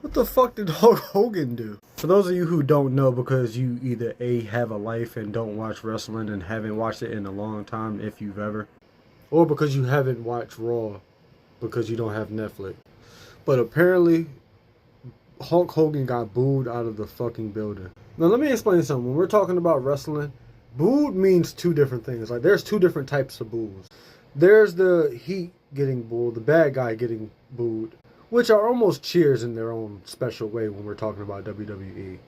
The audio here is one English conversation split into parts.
What the fuck did Hulk Hogan do? For those of you who don't know, because you either A, have a life and don't watch wrestling and haven't watched it in a long time, if you've ever, or because you haven't watched Raw because you don't have Netflix. But apparently, Hulk Hogan got booed out of the fucking building. Now let me explain something. When we're talking about wrestling, booed means two different things. Like, there's two different types of boos. There's the Heat getting booed, the bad guy getting booed, which are almost cheers in their own special way when we're talking about WWE.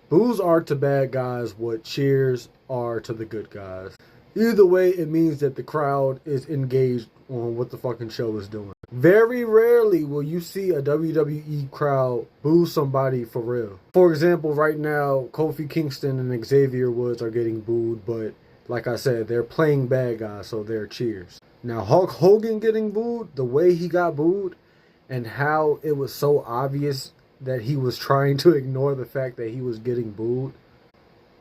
Boos are to bad guys what cheers are to the good guys. Either way, it means that the crowd is engaged on what the fucking show is doing. Very rarely will you see a WWE crowd boo somebody for real. For example, right now, Kofi Kingston and Xavier Woods are getting booed, but like I said, they're playing bad guys, so they're cheers. Now, Hulk Hogan getting booed, the way he got booed, and how it was so obvious that he was trying to ignore the fact that he was getting booed.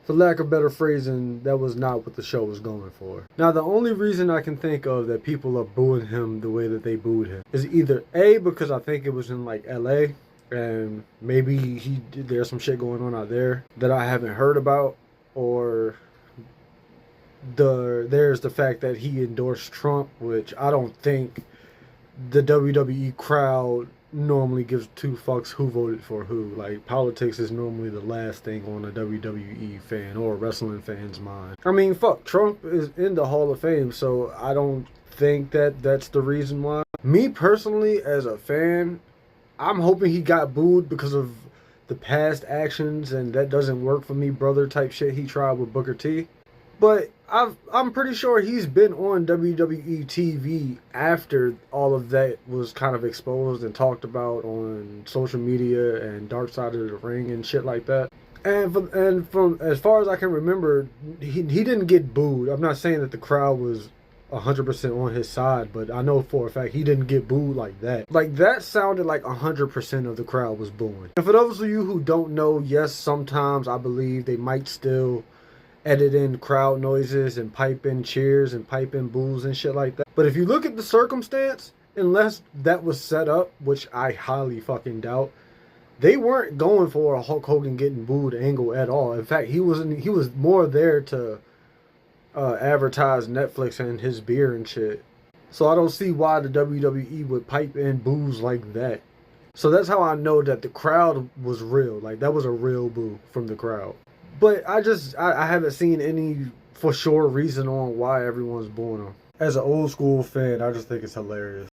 For lack of better phrasing, that was not what the show was going for. Now, the only reason I can think of that people are booing him the way that they booed him is either A, because I think it was in like LA, and maybe there's some shit going on out there that I haven't heard about, or there's the fact that he endorsed Trump, which I don't think the WWE crowd normally gives two fucks who voted for who. Like, politics is normally the last thing on a WWE fan or a wrestling fan's mind. I mean, fuck, Trump is in the Hall of Fame, so I don't think that that's the reason why. Me personally, as a fan, I'm hoping he got booed because of the past actions, and that doesn't work for me, brother type shit he tried with Booker T. But I'm pretty sure he's been on WWE TV after all of that was kind of exposed and talked about on social media and Dark Side of the Ring and shit like that. And from as far as I can remember, he didn't get booed. I'm not saying that the crowd was 100% on his side, but I know for a fact he didn't get booed like that. Like, that sounded like 100% of the crowd was booing. And for those of you who don't know, yes, sometimes I believe they might still edit in crowd noises and pipe in cheers and pipe in boos and shit like that. But if you look at the circumstance, unless that was set up, which I highly fucking doubt, they weren't going for a Hulk Hogan getting booed angle at all. In fact, he was more there to advertise Netflix and his beer and shit. So I don't see why the WWE would pipe in boos like that. So that's how I know that the crowd was real. Like, that was a real boo from the crowd. But I haven't seen any for sure reason on why everyone's booing him. As an old school fan, I just think it's hilarious.